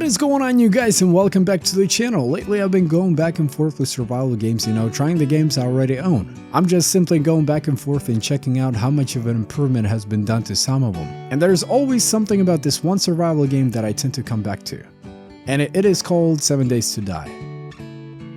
is going on, you guys, and welcome back to the channel. Lately I've been going back and forth with survival games, trying the games I already own. I'm just simply going back and forth and checking out how much of an improvement has been done to some of them. And there's always something about this one survival game that I tend to come back to. And it is called 7 Days to Die.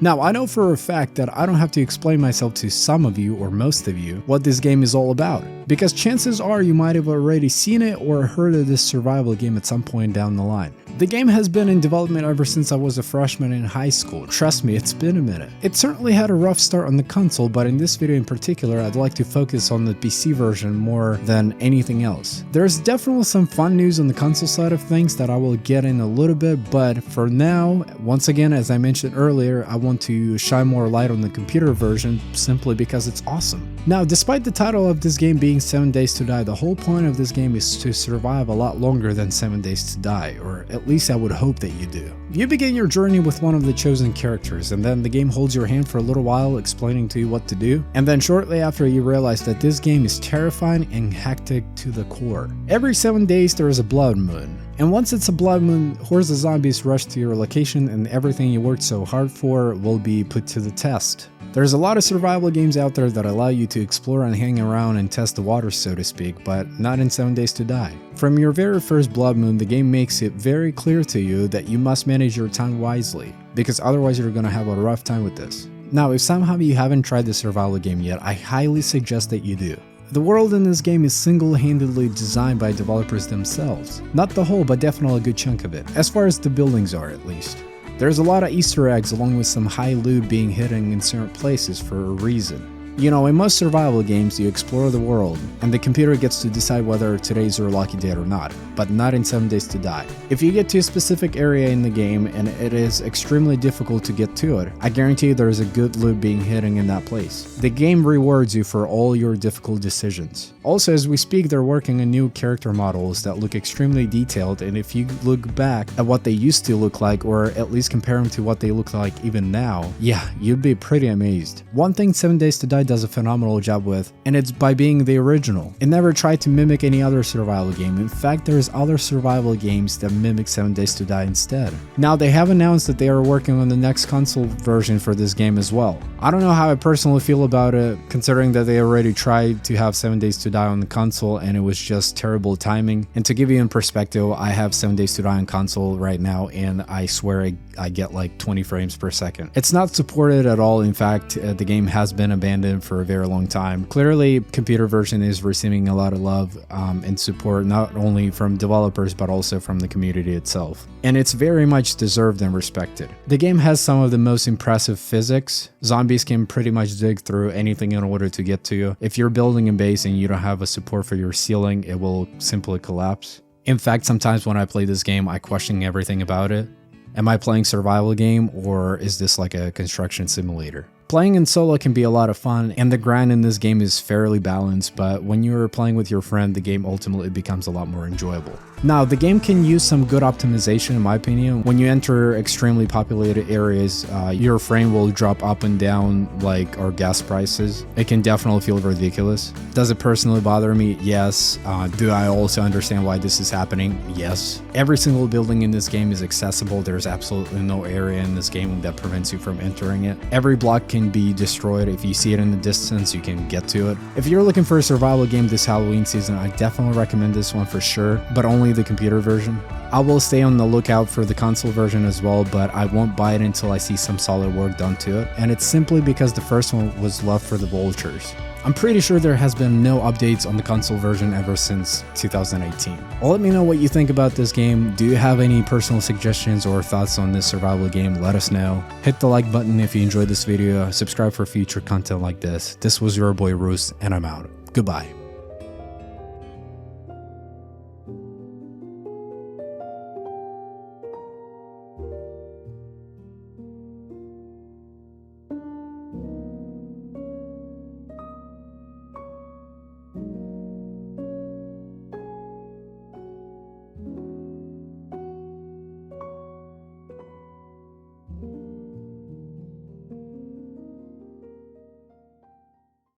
Now, I know for a fact that I don't have to explain myself to some of you or most of you what this game is all about, because chances are you might have already seen it or heard of this survival game at some point down the line. The game has been in development ever since I was a freshman in high school. Trust me, it's been a minute. It certainly had a rough start on the console, but in this video in particular, I'd like to focus on the PC version more than anything else. There's definitely some fun news on the console side of things that I will get in a little bit, but for now, once again, as I mentioned earlier, I want to shine more light on the computer version simply because it's awesome. Now, despite the title of this game being 7 Days to Die, the whole point of this game is to survive a lot longer than 7 Days to Die, or at least I would hope that you do. You begin your journey with one of the chosen characters, and then the game holds your hand for a little while explaining to you what to do, and then shortly after you realize that this game is terrifying and hectic to the core. Every 7 days there is a blood moon. And once it's a blood moon, hordes of zombies rush to your location and everything you worked so hard for will be put to the test. There's a lot of survival games out there that allow you to explore and hang around and test the waters, so to speak, but not in 7 Days to Die. From your very first blood moon, the game makes it very clear to you that you must manage your time wisely, because otherwise you're gonna have a rough time with this. Now, if somehow you haven't tried the survival game yet, I highly suggest that you do. The world in this game is single-handedly designed by developers themselves. Not the whole, but definitely a good chunk of it, as far as the buildings are at least. There's a lot of Easter eggs along with some high loot being hidden in certain places for a reason. In most survival games you explore the world, and the computer gets to decide whether today's your lucky day or not, but not in 7 Days to Die. If you get to a specific area in the game and it is extremely difficult to get to it, I guarantee you there is a good loot being hidden in that place. The game rewards you for all your difficult decisions. Also, as we speak, they're working on new character models that look extremely detailed, and if you look back at what they used to look like, or at least compare them to what they look like even now, yeah, you'd be pretty amazed. One thing 7 Days to Die does a phenomenal job with, and it's by being the original. It never tried to mimic any other survival game. In fact, there's other survival games that mimic 7 Days to Die instead. Now, they have announced that they are working on the next console version for this game as well. I don't know how I personally feel about it, considering that they already tried to have 7 Days to Die on the console and it was just terrible timing. And to give you in perspective, I have 7 Days to Die on console right now, and I swear I get like 20 frames per second. It's not supported at all. In fact, the game has been abandoned for a very long time. Clearly, computer version is receiving a lot of love and support, not only from developers but also from the community itself. And it's very much deserved and respected. The game has some of the most impressive physics. Zombies can pretty much dig through anything in order to get to you. If you're building a base and you don't have a support for your ceiling, it will simply collapse. In fact, sometimes when I play this game, I question everything about it. Am I playing a survival game, or is this like a construction simulator? Playing in solo can be a lot of fun, and the grind in this game is fairly balanced, but when you're playing with your friend, the game ultimately becomes a lot more enjoyable. Now, the game can use some good optimization in my opinion. When you enter extremely populated areas, your frame will drop up and down like our gas prices. It can definitely feel ridiculous. Does it personally bother me? Yes. Do I also understand why this is happening? Yes. Every single building in this game is accessible. There's absolutely no area in this game that prevents you from entering it. Every block can be destroyed. If you see it in the distance, you can get to it. If you're looking for a survival game this Halloween season, I definitely recommend this one for sure, but only the computer version. I will stay on the lookout for the console version as well, but I won't buy it until I see some solid work done to it, and it's simply because the first one was left for the vultures. I'm pretty sure there has been no updates on the console version ever since 2018. Well, let me know what you think about this game. Do you have any personal suggestions or thoughts on this survival game? Let us know. Hit the like button if you enjoyed this video. Subscribe for future content like this. This was your boy Roos, and I'm out. Goodbye.